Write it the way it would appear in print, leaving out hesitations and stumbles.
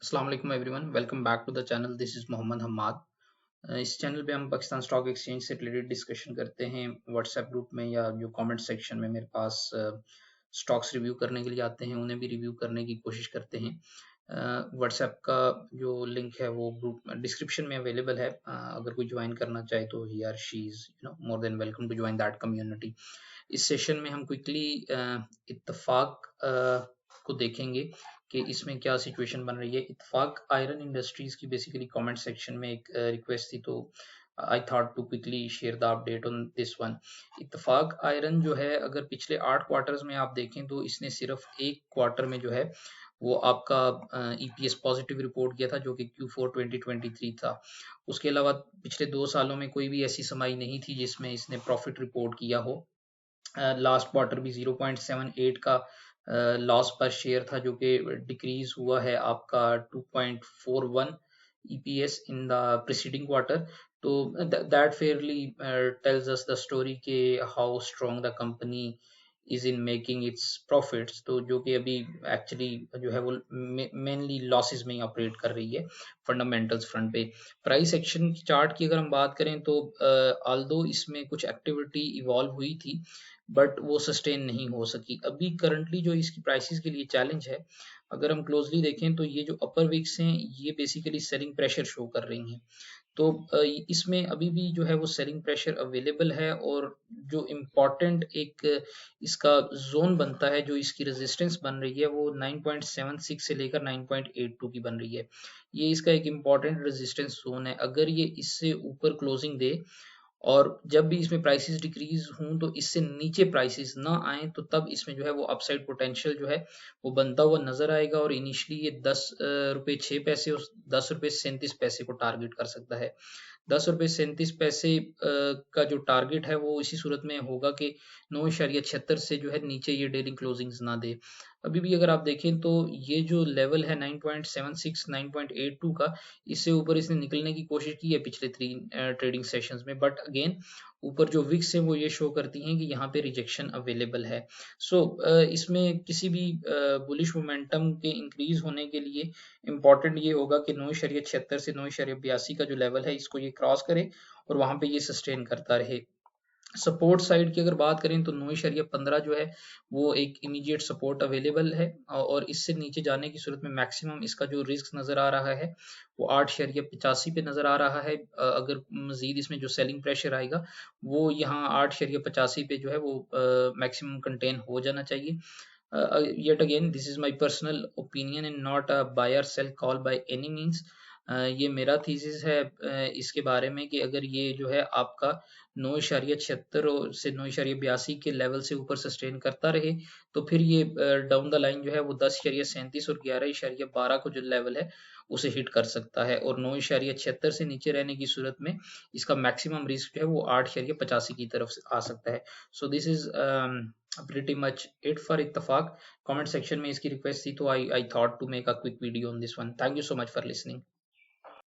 अस्सलाम वालेकुम everyone, welcome back to the channel. This is Mohammad Hammad. इस चैनल पे हम पाकिस्तान स्टॉक एक्सचेंज से रिलेटेड डिस्कशन करते हैं। व्हाट्सएप ग्रुप में या जो कमेंट सेक्शन में मेरे पास स्टॉक्स रिव्यू करने के लिए आते हैं, उन्हें भी रिव्यू करने की कोशिश करते हैं। व्हाट्सएप का जो लिंक है वो ग्रुप डिस्क्रिप्शन में अवेलेबल है। अगर कोई ज्वाइन करना चाहे तो he or she is more than welcome to join that community. इस सेशन में हम क्विकली इत्तेफाक को देखेंगे कि इसमें क्या सिचुएशन बन रही है। इत्तेफाक आयरन इंडस्ट्रीज की बेसिकली कमेंट सेक्शन में एक रिक्वेस्ट थी, तो I thought to quickly share the update on this one. Ittefaq iron जो है, अगर पिछले 8 क्वार्टर्स में आप देखें तो इसने सिर्फ एक क्वार्टर में जो है वो आपका ईपीएस पॉजिटिव रिपोर्ट किया था, जो कि Q4 2023 था। उसके अलावा पिछले 2 सालों में कोई भी ऐसी समाई नहीं थी जिसमें इसने प्रॉफिट रिपोर्ट किया हो। लास्ट क्वार्टर भी 0.78 का लॉस पर शेयर था, जो कि डिक्रीज हुआ है आपका 2.41 EPS in the preceding quarter. तो that fairly tells us the story के how strong the company is in making its profits. तो जो कि अभी एक्चुअली जो है वो मेनली लॉसेस में ही ऑपरेट कर रही है फंडामेंटल्स फ्रंट पे। प्राइस एक्शन चार्ट की अगर हम बात करें तो ऑल्दो इसमें कुछ एक्टिविटी इवॉल्व हुई थी, बट वो सस्टेन नहीं हो सकी। अभी करंटली जो इसकी प्राइसेस के लिए चैलेंज है, अगर हम क्लोजली देखें तो ये जो अपर विक्स हैं ये बेसिकली सेलिंग प्रेशर शो कर रही हैं। तो इसमें अभी भी जो है वो सेलिंग प्रेशर अवेलेबल है, और जो इम्पोर्टेंट एक इसका जोन बनता है, जो इसकी रेजिस्टेंस बन रही है, वो 9.76 से लेकर 9.82 की बन रही है। ये इसका एक इम्पॉर्टेंट रेजिस्टेंस जोन है। अगर ये इससे ऊपर क्लोजिंग दे और जब भी इसमें प्राइसेस डिक्रीज हों तो इससे नीचे प्राइसेस ना आए, तो तब इसमें जो है वो अपसाइड पोटेंशियल जो है वो बनता हुआ नजर आएगा। और इनिशियली ये 10 रुपये 6 पैसे और 10 रुपये 37 पैसे को टारगेट कर सकता है। 10 रुपये 37 पैसे का जो टारगेट है वो इसी सूरत में होगा कि 9.76 से जो है नीचे ये डेली क्लोजिंग्स ना दे। अभी भी अगर आप देखें तो ये जो लेवल है 9.76 9.82 का, इससे ऊपर इसने निकलने की कोशिश की है पिछले 3 ट्रेडिंग सेशंस में, बट अगेन ऊपर जो विक्स है वो ये शो करती हैं कि यहाँ पे रिजेक्शन अवेलेबल है। सो इसमें किसी भी बुलिश मोमेंटम के इंक्रीज होने के लिए इम्पॉर्टेंट ये होगा कि 9.76 से 9.82 का जो लेवल है इसको ये क्रॉस करे और वहां पे ये सस्टेन करता रहे। सपोर्ट साइड की अगर बात करें तो 9.15 जो है वो एक इमीडिएट सपोर्ट अवेलेबल है, और इससे नीचे जाने की सूरत में मैक्सिमम इसका जो रिस्क नजर आ रहा है वो 8.85 पे नजर आ रहा है। अगर मजीद इसमें जो सेलिंग प्रेशर आएगा वो यहाँ 8.85 पे जो है वो मैक्सिमम कंटेन हो जाना चाहिए। Yet again, this is my personal opinion and not a buy or sell call by any means. ये मेरा थीसिस है इसके बारे में कि अगर ये जो है आपका 9.76 से 9.82 के लेवल से ऊपर सस्टेन करता रहे, तो फिर ये डाउन द लाइन जो है वो 10.37 और 11.12 को जो लेवल है उसे हिट कर सकता है। और 9.76 से नीचे रहने की सूरत में इसका मैक्सिमम रिस्क जो है वो 8.85 की तरफ से आ सकता है। So this is pretty much it for Ittefaq. Comment section में इसकी रिक्वेस्ट थी, तो I thought to make a quick video on this one. Thank you so much for listening.